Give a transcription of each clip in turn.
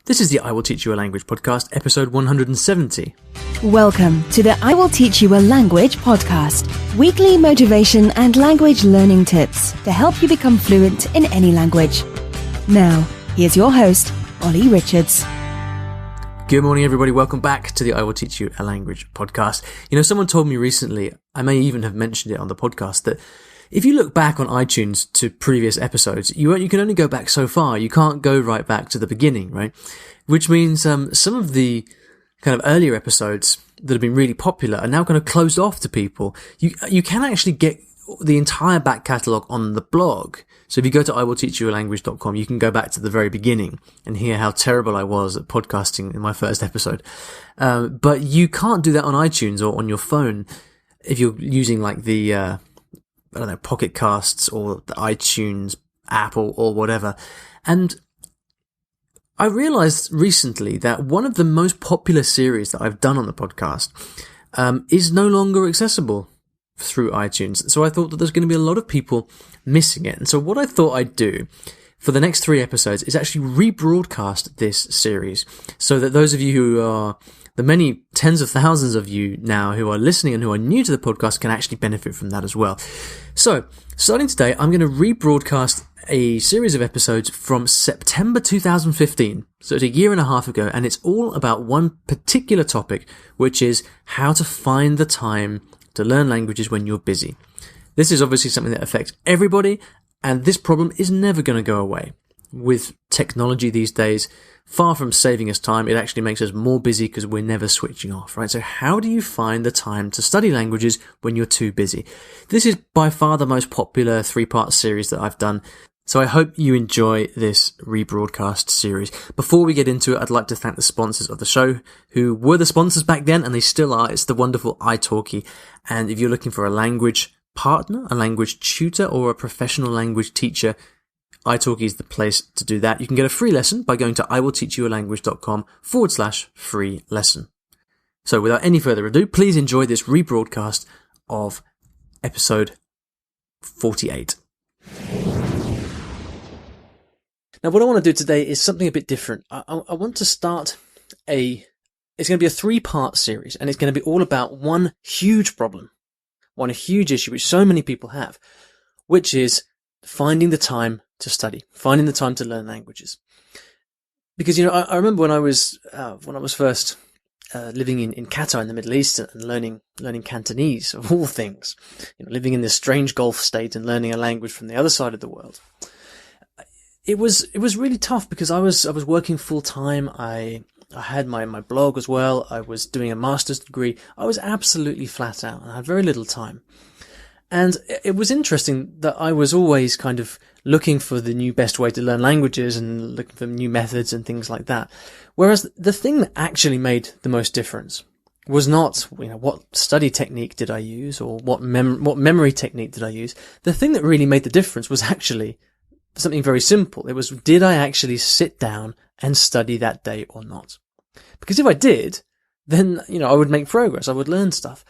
This is the I Will Teach You a Language podcast, episode 170. Welcome to the I Will Teach You a Language podcast, weekly motivation and language learning tips to help you become fluent in any language. Now, here's your host, Ollie Richards. Good morning, everybody. Welcome back to the I Will Teach You a Language podcast. You know, someone told me recently, I may even have mentioned it on the podcast, that if you look back on iTunes to previous episodes, you can only go back so far. You can't go right back to the beginning, right? Which means some of the kind of earlier episodes that have been really popular are now kind of closed off to people. You can actually get the entire back catalogue on the blog. So if you go to IWTYAL, you can go back to the very beginning and hear how terrible I was at podcasting in my first episode. But you can't do that on iTunes or on your phone if you're using like the Pocket Casts or the iTunes app or whatever. And I realized recently that one of the most popular series that I've done on the podcast is no longer accessible through iTunes. So I thought that there's going to be a lot of people missing it. And so what I thought I'd do for the next 3 episodes is actually rebroadcast this series so that those of you who are the many tens of thousands of you now who are listening and who are new to the podcast can actually benefit from that as well. So, starting today, I'm going to rebroadcast a series of episodes from September 2015. So it's a year and a half ago, and it's all about one particular topic, which is how to find the time to learn languages when you're busy. This is obviously something that affects everybody, and this problem is never going to go away. With technology these days, far from saving us time, it actually makes us more busy because we're never switching off, right? So how do you find the time to study languages when you're too busy? This is by far the most popular 3-part series that I've done. So I hope you enjoy this rebroadcast series. Before we get into it, I'd like to thank the sponsors of the show who were the sponsors back then and they still are. It's the wonderful italki. And if you're looking for a language partner, a language tutor, or a professional language teacher, italki is the place to do that. You can get a free lesson by going to iwillteachyoualanguage.com/free lesson. So without any further ado, please enjoy this rebroadcast of episode 48. Now, what I want to do today is something a bit different. I want to start it's going to be a 3-part series, and it's going to be all about one huge problem, one huge issue which so many people have, which is finding the time to study, finding the time to learn languages. Because, you know, I remember when I was first living in Qatar in the Middle East and learning Cantonese, of all things, you know, living in this strange Gulf state and learning a language from the other side of the world. It was really tough because I was working full time. I had my blog as well. I was doing a master's degree. I was absolutely flat out and I had very little time. And it was interesting that I was always kind of looking for the new best way to learn languages and looking for new methods and things like that. Whereas the thing that actually made the most difference was not, you know, what study technique did I use or what memory technique did I use. The thing that really made the difference was actually something very simple. It was, did I actually sit down and study that day or not? Because if I did, then, you know, I would make progress. I would learn stuff.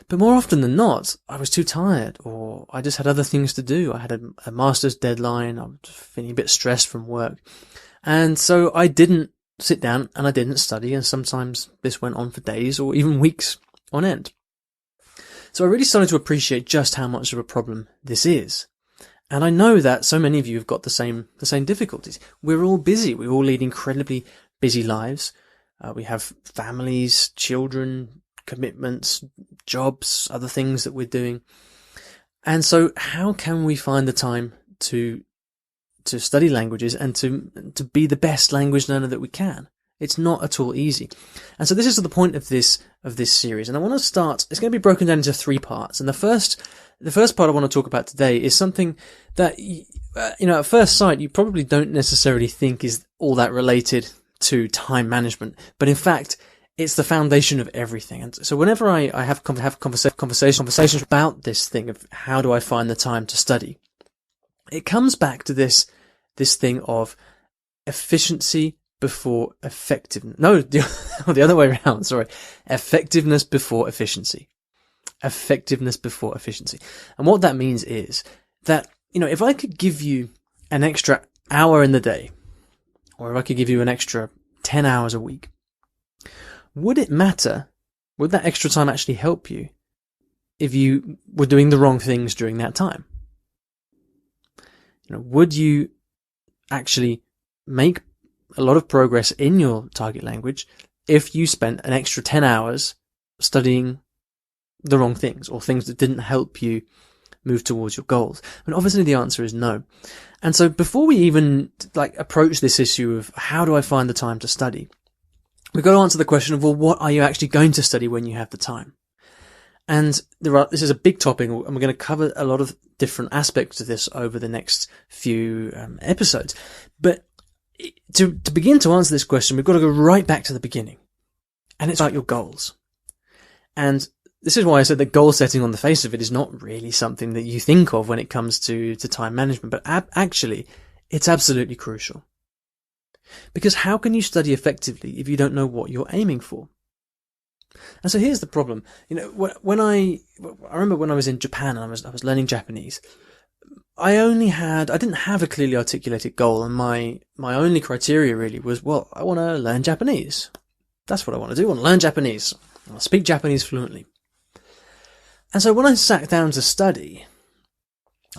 But more often than not, I was too tired or I just had other things to do. I had a master's deadline. I was feeling a bit stressed from work. And so I didn't sit down and I didn't study. And sometimes this went on for days or even weeks on end. So I really started to appreciate just how much of a problem this is. And I know that so many of you have got the same difficulties. We're all busy. We all lead incredibly busy lives. We have families, children, commitments, jobs, other things that we're doing. And so how can we find the time to study languages and to be the best language learner that we can? It's not at all easy. And so this is the point of this series. And I want to start, it's going to be broken down into 3 parts. And the first part I want to talk about today is something that, you know, at first sight, you probably don't necessarily think is all that related to time management. But in fact, it's the foundation of everything. And so whenever I have conversations about this thing of how do I find the time to study, it comes back to this thing of efficiency before effectiveness. No, the other way around. Sorry. Effectiveness before efficiency. Effectiveness before efficiency. And what that means is that, you know, if I could give you an extra hour in the day, or if I could give you an extra 10 hours a week, would it matter? Would that extra time actually help you if you were doing the wrong things during that time? Would you actually make a lot of progress in your target language if you spent an extra 10 hours studying the wrong things, or things that didn't help you move towards your goals? And obviously the answer is no. And so before we even approach this issue of how do I find the time to study, we've got to answer the question of, well, what are you actually going to study when you have the time? And this is a big topic, and we're going to cover a lot of different aspects of this over the next few episodes. But to begin to answer this question, we've got to go right back to the beginning. And it's about your goals. And this is why I said that goal setting on the face of it is not really something that you think of when it comes to time management, but actually it's absolutely crucial. Because how can you study effectively if you don't know what you're aiming for? And so here's the problem. When I remember when I was in Japan and I was learning Japanese, I didn't have a clearly articulated goal, and my only criteria really was, well, I want to learn Japanese. That's what I want to do. I want to learn Japanese. I want to speak Japanese fluently. And so when I sat down to study,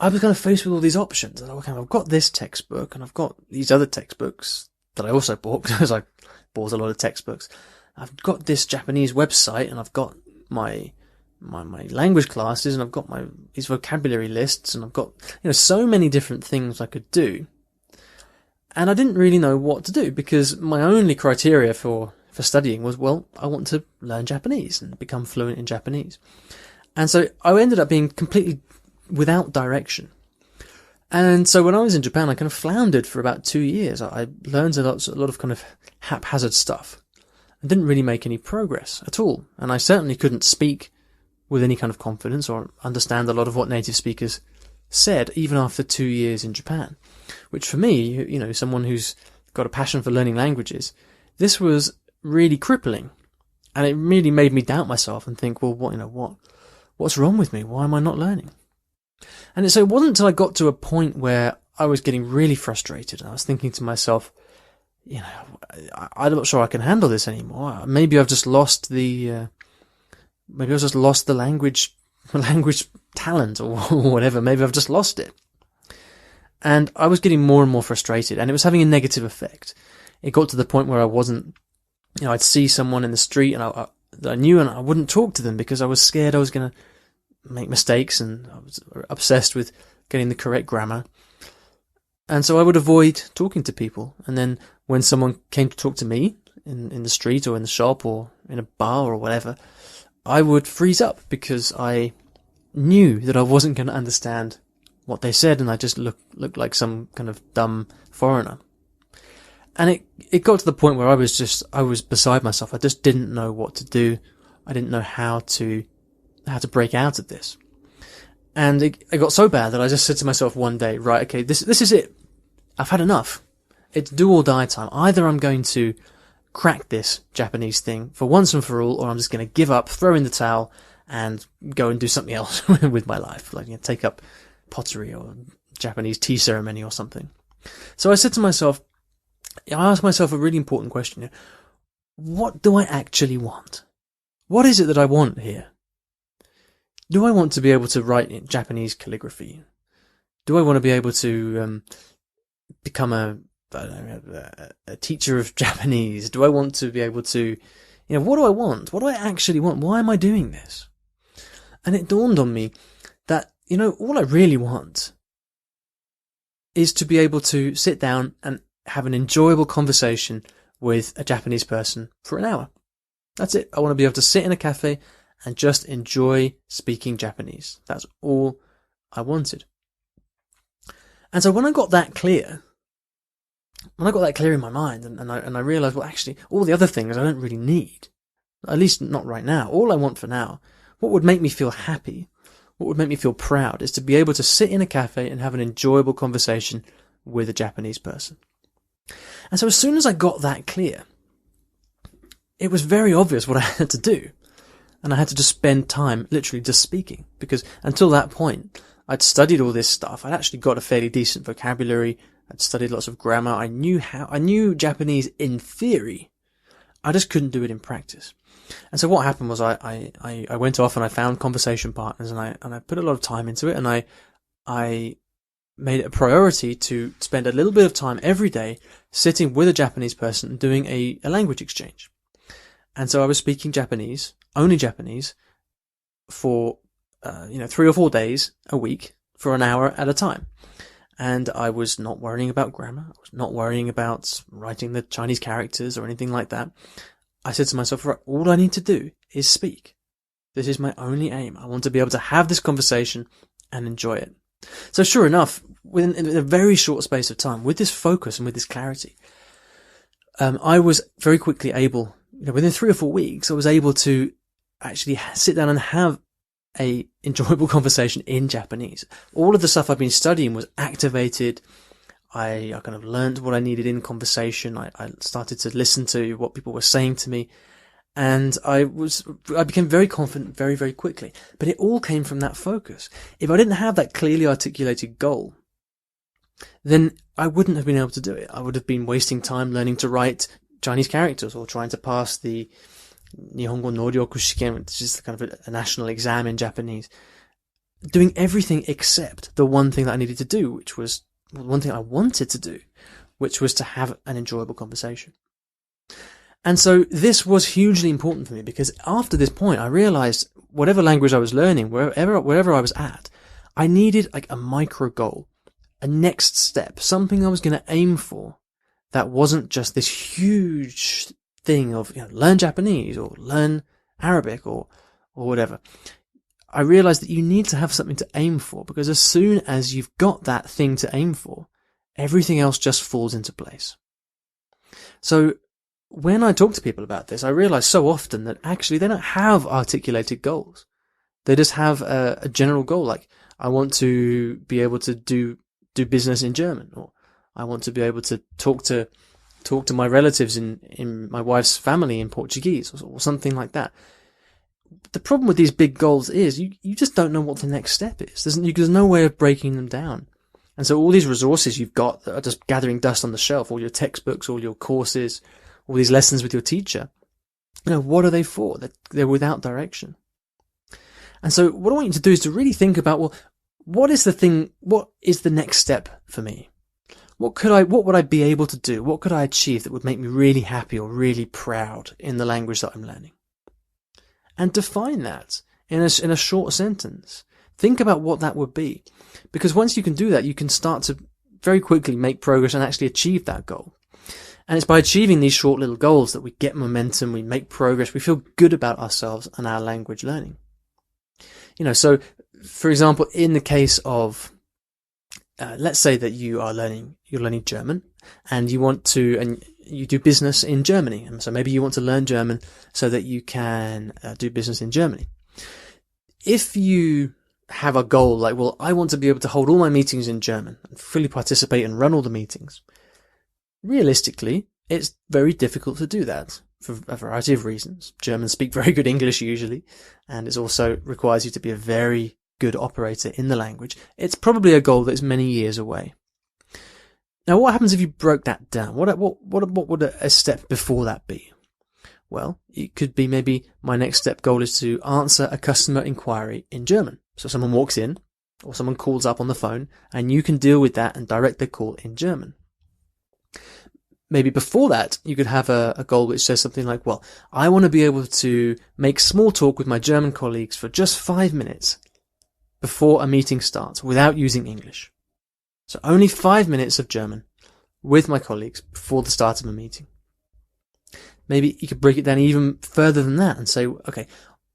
I was kind of faced with all these options. And I've got this textbook, and I've got these other textbooks that I also bought, because I bought a lot of textbooks. I've got this Japanese website, and I've got my language classes, and I've got these vocabulary lists, and I've got, so many different things I could do. And I didn't really know what to do, because my only criteria for studying was, well, I want to learn Japanese and become fluent in Japanese. And so I ended up being completely without direction. And so when I was in Japan, I kind of floundered for about 2 years. I learned a lot of kind of haphazard stuff. I didn't really make any progress at all. And I certainly couldn't speak with any kind of confidence or understand a lot of what native speakers said, even after 2 years in Japan. Which for me, someone who's got a passion for learning languages, this was really crippling. And it really made me doubt myself and think, well, what's wrong with me? Why am I not learning? And so it wasn't until I got to a point where I was getting really frustrated, and I was thinking to myself, I'm not sure I can handle this anymore. Maybe I've just lost the language talent or whatever. Maybe I've just lost it. And I was getting more and more frustrated, and it was having a negative effect. It got to the point where I wasn't, I'd see someone in the street that I knew, and I wouldn't talk to them because I was scared I was going to make mistakes, and I was obsessed with getting the correct grammar. And so I would avoid talking to people. And then when someone came to talk to me in the street or in the shop or in a bar or whatever, I would freeze up because I knew that I wasn't going to understand what they said, and I just looked like some kind of dumb foreigner. And it got to the point where I was beside myself. I just didn't know what to do. I didn't know how to break out of this. And it got so bad that I just said to myself one day, right, okay, this is it. I've had enough. It's do or die time. Either I'm going to crack this Japanese thing for once and for all, or I'm just going to give up, throw in the towel, and go and do something else with my life, like take up pottery or Japanese tea ceremony or something. So I said to myself, I asked myself a really important question. What do I actually want? What is it that I want here? Do I want to be able to write in Japanese calligraphy? Do I want to be able to become a teacher of Japanese? Do I want to be able to, what do I want? What do I actually want? Why am I doing this? And it dawned on me that, all I really want is to be able to sit down and have an enjoyable conversation with a Japanese person for an hour. That's it. I want to be able to sit in a cafe and just enjoy speaking Japanese. That's all I wanted. And so when I got that clear in my mind, and I realized, well, actually, all the other things I don't really need, at least not right now. All I want for now, what would make me feel happy, what would make me feel proud, is to be able to sit in a cafe and have an enjoyable conversation with a Japanese person. And so as soon as I got that clear, it was very obvious what I had to do. And I had to just spend time literally just speaking, because until that point, I'd studied all this stuff. I'd actually got a fairly decent vocabulary, I'd studied lots of grammar. I knew Japanese in theory. I just couldn't do it in practice. And so what happened was I went off and I found conversation partners, and I put a lot of time into it, and I made it a priority to spend a little bit of time every day sitting with a Japanese person and doing a language exchange. And so I was speaking Japanese, only Japanese, for 3 or 4 days a week for an hour at a time. And I was not worrying about grammar. I was not worrying about writing the Chinese characters or anything like that. I said to myself, right, all I need to do is speak. This is my only aim. I want to be able to have this conversation and enjoy it. So sure enough, in a very short space of time, with this focus and with this clarity, I was very quickly able, within 3 or 4 weeks, I was able to actually sit down and have a enjoyable conversation in Japanese. All of the stuff I've been studying was activated. I kind of learned what I needed in conversation. I started to listen to what people were saying to me, and I became very confident very, very quickly. But it all came from that focus. If I didn't have that clearly articulated goal, then I wouldn't have been able to do it. I would have been wasting time learning to write Chinese characters or trying to pass the Nihongo Noryoku Shiken, which is kind of a national exam in Japanese, doing everything except the one thing that I needed to do, which was one thing I wanted to do, which was to have an enjoyable conversation. And so this was hugely important for me, because after this point, I realized whatever language I was learning, wherever I was at, I needed like a micro goal, a next step, something I was going to aim for that wasn't just this huge thing of, learn Japanese or learn Arabic or whatever. I realized that you need to have something to aim for, because as soon as you've got that thing to aim for, everything else just falls into place. So when I talk to people about this, I realize so often that actually they don't have articulated goals. They just have a general goal, like I want to be able to do business in German, or I want to be able to talk to my relatives in my wife's family in Portuguese, or something like that. The problem with these big goals is you just don't know what the next step is. There's no way of breaking them down. And so all these resources you've got that are just gathering dust on the shelf, all your textbooks, all your courses, all these lessons with your teacher, what are they for? They're without direction. And so what I want you to do is to really think about, well, what is the next step for me? What would I be able to do? What could I achieve that would make me really happy or really proud in the language that I'm learning? And define that in a short sentence. Think about what that would be. Because once you can do that, you can start to very quickly make progress and actually achieve that goal. And it's by achieving these short little goals that we get momentum, we make progress, we feel good about ourselves and our language learning. So for example, in the case of, let's say that you're learning German, and you do business in Germany. And so maybe you want to learn German so that you can do business in Germany. If you have a goal like, well, I want to be able to hold all my meetings in German and fully participate and run all the meetings, realistically, it's very difficult to do that for a variety of reasons. Germans speak very good English usually, and it also requires you to be a very good operator in the language. It's probably a goal that is many years away. Now, what happens if you broke that down? What would a step before that be? Well, it could be maybe my next step goal is to answer a customer inquiry in German. So someone walks in or someone calls up on the phone, and you can deal with that and direct their call in German. Maybe before that, you could have a goal which says something like, well, I want to be able to make small talk with my German colleagues for just 5 minutes before a meeting starts without using English. So only 5 minutes of German with my colleagues before the start of a meeting. Maybe you could break it down even further than that and say, okay,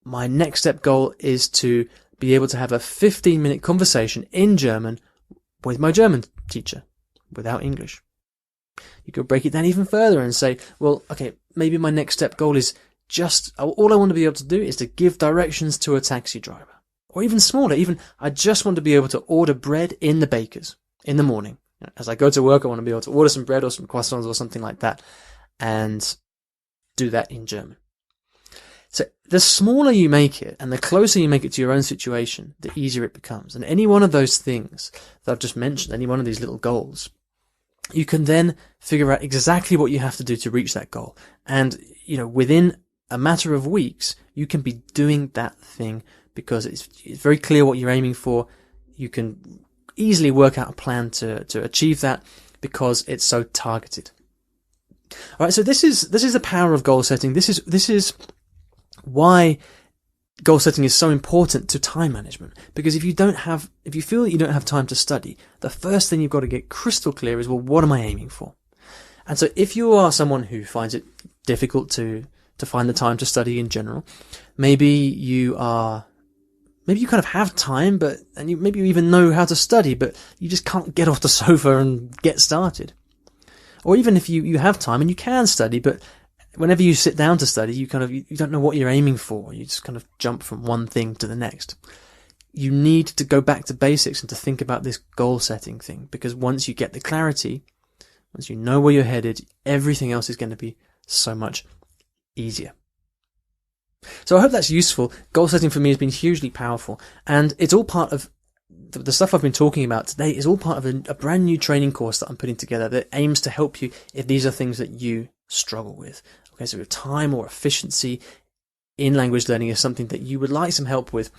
my next step goal is to be able to have a 15-minute conversation in German with my German teacher without English. You could break it down even further and say, well, okay, maybe my next step goal is all I want to be able to do is to give directions to a taxi driver. Or even smaller, I just want to be able to order bread in the baker's in the morning. As I go to work, I want to be able to order some bread or some croissants or something like that and do that in German. So the smaller you make it and the closer you make it to your own situation, the easier it becomes. And any one of those things that I've just mentioned, any one of these little goals, you can then figure out exactly what you have to do to reach that goal. And, within a matter of weeks, you can be doing that thing because it's very clear what you're aiming for. You can easily work out a plan to achieve that because it's so targeted. All right. So this is the power of goal setting. This is why goal setting is so important to time management, because if you feel that you don't have time to study, the first thing you've got to get crystal clear is, well, what am I aiming for? And so if you are someone who finds it difficult to find the time to study in general, maybe you kind of have time, maybe you even know how to study, but you just can't get off the sofa and get started. Or even if you have time and you can study, but whenever you sit down to study, you don't know what you're aiming for. You just kind of jump from one thing to the next. You need to go back to basics and to think about this goal setting thing, because once you get the clarity, once you know where you're headed, everything else is going to be so much easier. So I hope that's useful. Goal setting for me has been hugely powerful, and it's all part of the stuff I've been talking about today is all part of a brand new training course that I'm putting together that aims to help you if these are things that you struggle with. Okay, so if time or efficiency in language learning is something that you would like some help with,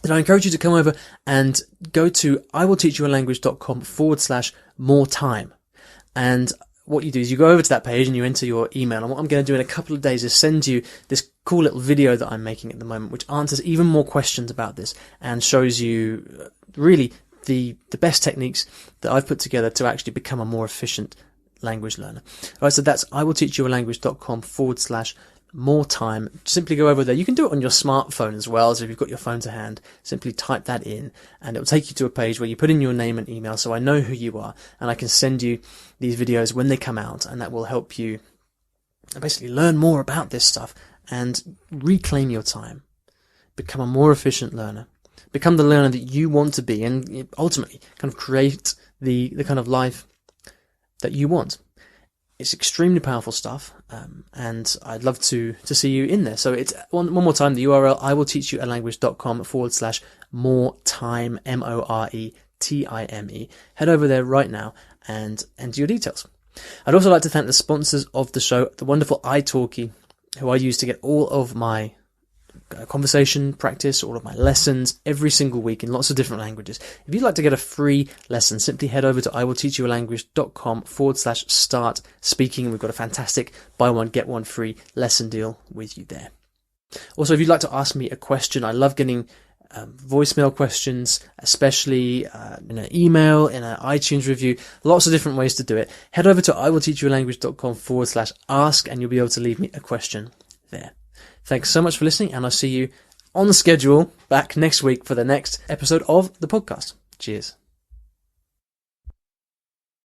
then I encourage you to come over and go to IWTYAL.com/more time. And what you do is you go over to that page and you enter your email. And what I'm going to do in a couple of days is send you this cool little video that I'm making at the moment, which answers even more questions about this and shows you really the best techniques that I've put together to actually become a more efficient language learner. All right, so that's IWTYAL.com/more time. Simply go over there. You can do it on your smartphone as well. So if you've got your phone to hand, simply type that in and it will take you to a page where you put in your name and email so I know who you are and I can send you these videos when they come out, and that will help you basically learn more about this stuff and reclaim your time, become a more efficient learner, become the learner that you want to be, and ultimately kind of create the kind of life that you want. It's extremely powerful stuff, and I'd love to see you in there. So it's one more time, the URL, IWTYOUAlanguage.com/more time, MORETIME. Head over there right now and enter your details. I'd also like to thank the sponsors of the show, the wonderful italki, who I use to get all of my conversation practice, all of my lessons every single week in lots of different languages. If you'd like to get a free lesson, simply head over to IWTYOUAlanguage.com/start speaking. We've got a fantastic buy one, get one free lesson deal with you there. Also, if you'd like to ask me a question, I love getting voicemail questions, especially in an email, in an iTunes review, lots of different ways to do it. Head over to IWTYOUAlanguage.com/ask and you'll be able to leave me a question there. Thanks so much for listening, and I'll see you on schedule back next week for the next episode of the podcast. Cheers.